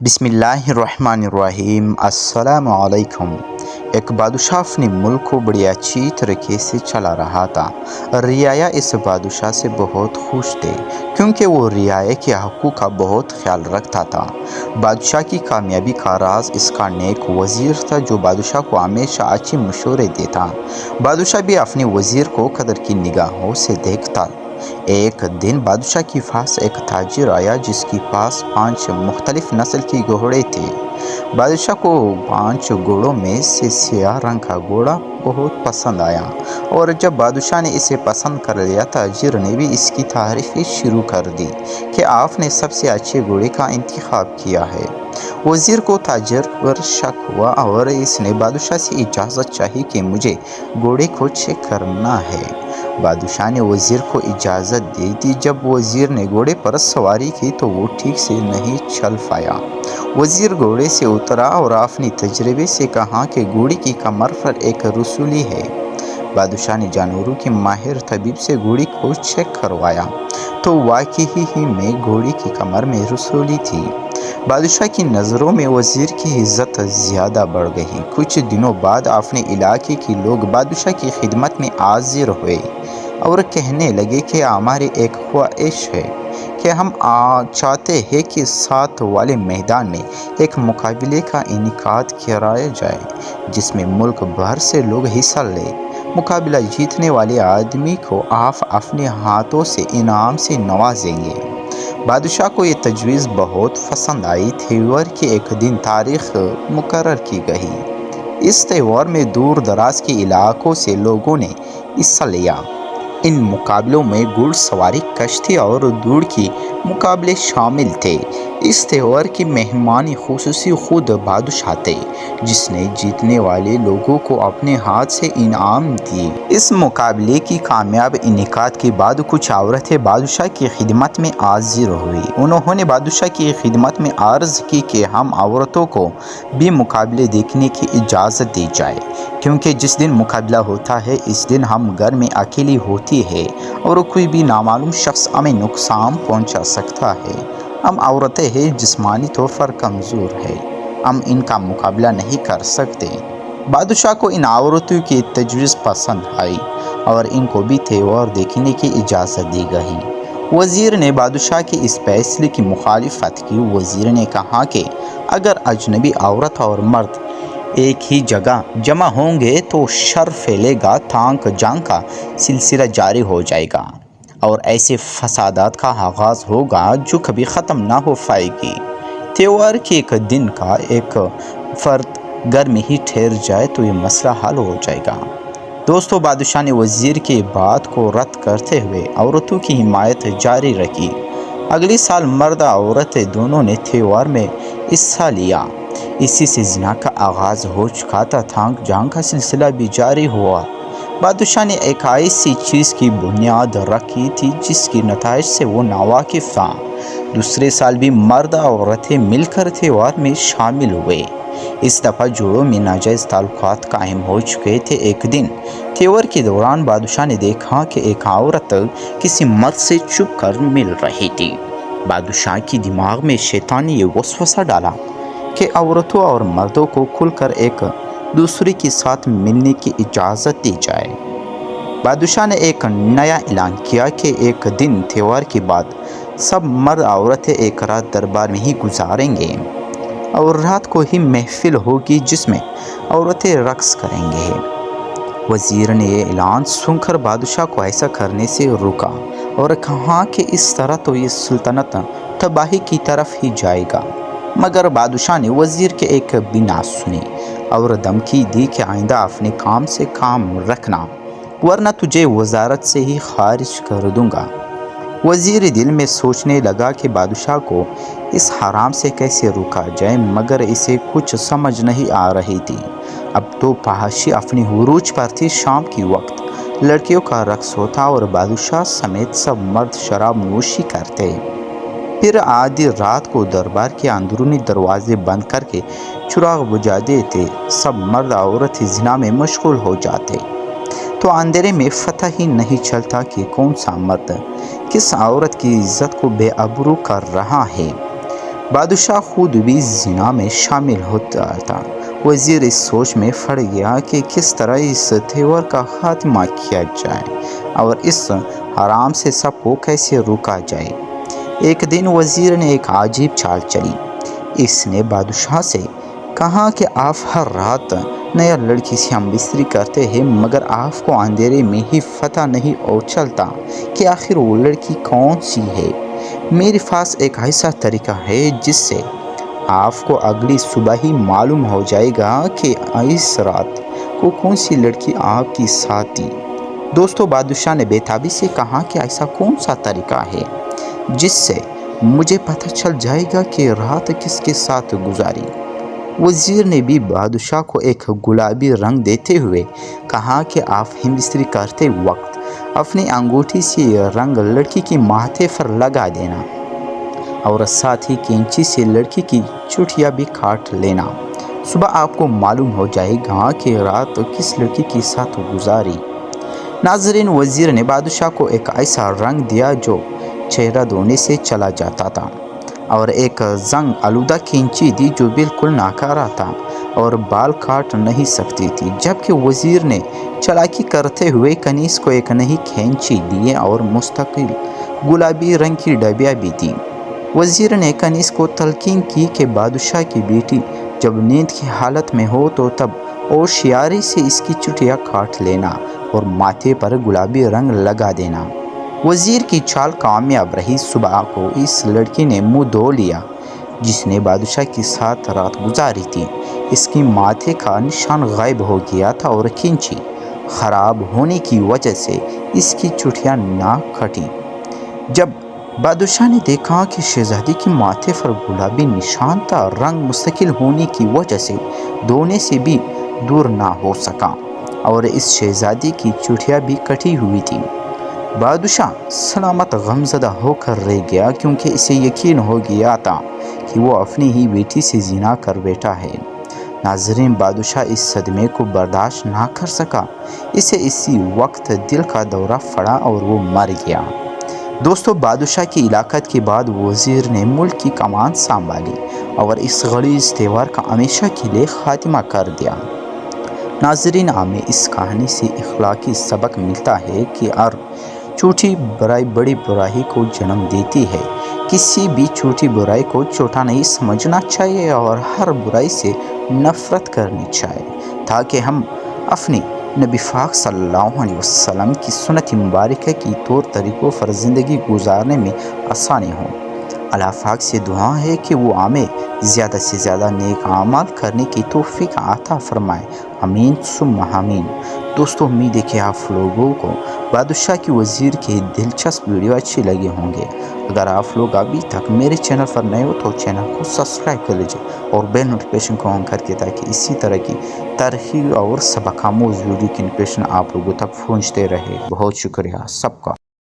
बिस्मिल्लाहिर्रहमानिर्रहीम अस्सलामु अलैकुम। एक बादशाह अपने मुल्क को बड़ी अच्छी तरीके से चला रहा था। रियाया इस बादशाह से बहुत खुश थे क्योंकि वो रियाया के हकूक़ का बहुत ख्याल रखता था। बादशाह की कामयाबी का राज इसका नेक वज़ीर था जो बादशाह को हमेशा अच्छे मशवरे देता। बादशाह भी अपने वज़ीर को कदर की निगाहों से देखता। एक दिन बादशाह के पास एक ताजिर आया जिसके पास 5 मुख्तलिफ नस्ल के घोड़े थे। बादशाह को 5 घोड़ों में से सियाह रंग का घोड़ा बहुत पसंद आया और जब बादशाह ने इसे पसंद कर लिया ताजिर ने भी इसकी तारीफ़ें शुरू कर दी कि आपने सबसे अच्छे घोड़े का इंतखाब किया है। वज़ीर को ताजिर पर शक हुआ और इसने बादशाह से इजाज़त चाही कि मुझे घोड़े को चेक करना है। बादशाह ने वज़ीर को इजाज़त दे दी। जब वज़ीर ने घोड़े पर सवारी की तो वो ठीक से नहीं चल पाया। वज़ीर घोड़े से उतरा और अपनी तजर्बे से कहा कि घोड़े की कमर पर एक रसूली है। बादशाह ने जानवरों के माहिर तबीब से घोड़ी को चेक करवाया तो वाकई ही में घोड़ी की कमर में रसूली थी। बादशाह की नज़रों में वज़ीर की इज़्ज़त ज़्यादा बढ़ गई। कुछ दिनों बाद अपने इलाके के लोग बादशाह की खिदमत में हाजिर हुए और कहने लगे कि हमारी एक ख्वाहिश है कि हम चाहते हैं कि साथ वाले मैदान में एक मुकाबले का इनेकाद कराया जाए जिसमें मुल्क भर से लोग हिस्सा लें। मुकाबला जीतने वाले आदमी को आप अपने हाथों से इनाम से नवाजेंगे। बादशाह को ये तजवीज़ बहुत पसंद आई। त्योहार के एक दिन तारीख मुकर्रर की गई। इस त्योहार में दूर दराज के इलाकों से लोगों ने हिस्सा लिया। इन मुकाबलों में घुड़सवारी, कश्ती और दौड़ के मुकाबले शामिल थे। इस त्योहार की मेहमानी खुसूसी खुद बादशाह थे जिसने जीतने वाले लोगों को अपने हाथ से इनाम दिए। इस मुकाबले की कामयाब इनेकाद के बाद कुछ औरतें बादशाह की खिदमत में हाजिर हुई। उन्होंने बादशाह की खिदमत में अर्ज़ की कि हम औरतों को भी मुकाबले देखने की इजाज़त दी जाए क्योंकि जिस दिन मुकाबला होता है इस दिन हम घर में अकेली होती है और कोई भी नामालूम शख्स हमें नुकसान पहुंचा सकता है। हम औरतें हैं, जिस्मानी तौर पर कमज़ोर है, हम इनका मुकाबला नहीं कर सकते। बादशाह को इन औरतों की तजवीज़ पसंद आई और इनको भी त्योहार देखने की इजाज़त दी गई। वज़ीर ने बादशाह के इस फैसले की मुखालिफत की। वज़ीर ने कहा कि अगर अजनबी औरत और मर्द एक ही जगह जमा होंगे तो शर फैलेगा, तांक जांग का सिलसिला जारी हो जाएगा और ऐसे फसादात का आगाज़ होगा जो कभी ख़त्म ना हो पाएगी। त्योहार के एक दिन का एक फ़र्द घर में ही ठहर जाए तो ये मसला हल हो जाएगा। दोस्तों, बादशाह ने वज़ीर की बात को रद्द करते हुए औरतों की हिमायत जारी रखी। अगले साल मर्द औरतें दोनों ने त्योहार में हिस्सा लिया। इसी से ज़िना का आगाज़ हो चुका था। तांक जांग का सिलसिला भी जारी हुआ। बादशाह ने एक ऐसी चीज़ की बुनियाद रखी थी जिसकी नताइज से वो नावाकिफ़ था। दूसरे साल भी मर्द औरतें मिलकर त्योहार में शामिल हुए। इस दफ़ा जोड़ों में नाजायज़ ताल्लुकात कायम हो चुके थे। एक दिन त्योहार के दौरान बादशाह ने देखा कि एक औरत किसी मर्द से छुप कर मिल रही थी। बादशाह के दिमाग में शैतान ने ये वसवसा डाला कि औरतों और मर्दों को खुलकर एक दूसरे के साथ मिलने की इजाज़त दी जाए। बादशाह ने एक नया ऐलान किया कि एक दिन त्योहार के बाद सब मर्द औरतें एक रात दरबार में ही गुजारेंगे और रात को ही महफिल होगी जिसमें औरतें रक़्स करेंगे। वज़ीर ने ये ऐलान सुनकर बादशाह को ऐसा करने से रोका और कहा कि इस तरह तो ये सुल्तनत तबाही की तरफ ही जाएगा। मगर बादशाह ने वज़ीर के एक भी ना सुनी और धमकी दी कि आइंदा अपने काम से काम रखना वरना तुझे वज़ारत से ही खारिज कर दूंगा। वज़ीर दिल में सोचने लगा कि बादशाह को इस हराम से कैसे रोका जाए, मगर इसे कुछ समझ नहीं आ रही थी। अब तो फहाशी अपनी उरूज पर थी। शाम की वक्त लड़कियों का रक़्स होता और बादशाह समेत सब मर्द शराब नोशी करते। फिर आधी रात को दरबार के अंदरूनी दरवाजे बंद करके चिराग बुझा देते। सब मर्द औरत ज़िना में मशगूल हो जाते तो अंधेरे में पता ही नहीं चलता कि कौन सा मर्द किस औरत की इज्जत को बेआबरू कर रहा है। بادشاہ خود بھی زنا میں شامل ہوتا تھا۔ وزیر اس سوچ میں پڑ گیا کہ کس طرح اس تیور کا خاتمہ کیا جائے اور اس حرام سے سب کو کیسے روکا جائے۔ ایک دن وزیر نے ایک عجیب چال چلی۔ اس نے بادشاہ سے کہا کہ آپ ہر رات نیا لڑکی سے ہم بستری کرتے ہیں، مگر آپ کو اندھیرے میں ہی پتہ نہیں چلتا کہ آخر وہ لڑکی کون سی ہے۔ میرے پاس ایک ایسا طریقہ ہے جس سے آپ کو اگلی صبح ہی معلوم ہو جائے گا کہ اس رات کو کون سی لڑکی آپ کی ساتھ تھی۔ دوستو، بادشاہ نے بےتابی سے کہا کہ ایسا کون سا طریقہ ہے جس سے مجھے پتہ چل جائے گا کہ رات کس کے ساتھ گزاری۔ وزیر نے بھی بادشاہ کو ایک گلابی رنگ دیتے ہوئے کہا کہ آپ ہم بستری کرتے وقت اپنی انگوٹھی سے یہ رنگ لڑکی کی ماتھے پر لگا دینا اور ساتھ ہی کینچی سے لڑکی کی چوٹیاں بھی کاٹ لینا۔ صبح آپ کو معلوم ہو جائے گا کہ رات کس لڑکی کے ساتھ گزاری۔ ناظرین، وزیر نے بادشاہ کو ایک ایسا رنگ دیا جو چہرہ دھونے سے چلا جاتا تھا، اور ایک زنگ آلودہ کینچی دی جو بالکل ناکارہ تھا اور بال کاٹ نہیں سکتی تھی، جبکہ وزیر نے چالاکی کرتے ہوئے کنیز کو ایک نئی کینچی دی اور مستقل گلابی رنگ کی ڈبیا بھی دی۔ وزیر نے کنیز کو تلقین کی کہ بادشاہ کی بیٹی جب نیند کی حالت میں ہو تو تب ہوشیاری سے اس کی چوٹیاں کاٹ لینا اور ماتھے پر گلابی رنگ لگا دینا۔ وزیر کی چال کامیاب رہی۔ صبح کو اس لڑکی نے منہ دھو لیا جس نے بادشاہ کے ساتھ رات گزاری تھی۔ اس کی ماتھے کا نشان غائب ہو گیا تھا اور کینچی خراب ہونے کی وجہ سے اس کی چوٹیاں نہ کٹی۔ جب بادشاہ نے دیکھا کہ شہزادی کے ماتھے پر گلابی نشان تھا، رنگ مستقل ہونے کی وجہ سے دھونے سے بھی دور نہ ہو سکا اور اس شہزادی کی چوٹیاں بھی کٹی ہوئی تھیں، بادشاہ سلامت غمزدہ ہو کر رہ گیا، کیونکہ اسے یقین ہو گیا تھا کہ وہ اپنی ہی بیٹی سے زنا کر بیٹھا ہے۔ ناظرین، بادشاہ اس صدمے کو برداشت نہ کر سکا۔ اسے اسی وقت دل کا دورہ پڑا اور وہ مر گیا۔ دوستو، بادشاہ کی ہلاکت کے بعد وزیر نے ملک کی کمان سنبھالی اور اس غلیظ تہوار کا ہمیشہ کے لیے خاتمہ کر دیا۔ ناظرین، ہمیں اس کہانی سے اخلاقی سبق ملتا ہے کہ ہر چھوٹی برائی بڑی برائی کو جنم دیتی ہے۔ کسی بھی چھوٹی برائی کو چھوٹا نہیں سمجھنا چاہیے اور ہر برائی سے نفرت کرنی چاہیے، تاکہ ہم اپنی نبی پاک صلی اللہ علیہ وسلم کی سنت مبارکہ کی طور طریقوں پر زندگی گزارنے میں آسانی ہو۔ اللہ پاک سے دعا ہے کہ وہ ہمیں زیادہ سے زیادہ نیک اعمال کرنے کی توفیق عطا فرمائے۔ آمین ثم آمین۔ دوستو، امید ہے کہ آپ لوگوں کو بادشاہ کی وزیر کی دلچسپ ویڈیو اچھی لگی ہوں گے۔ اگر آپ لوگ ابھی تک میرے چینل پر نئے ہو تو چینل کو سبسکرائب کر لیجیے اور بیل نوٹیفیکیشن کو آن کر کے، تاکہ اسی طرح کی تاریخی اور سبق آموز ویڈیو کی نوٹیفیکیشن آپ لوگوں تک پہنچتے رہے۔ بہت شکریہ سب کا۔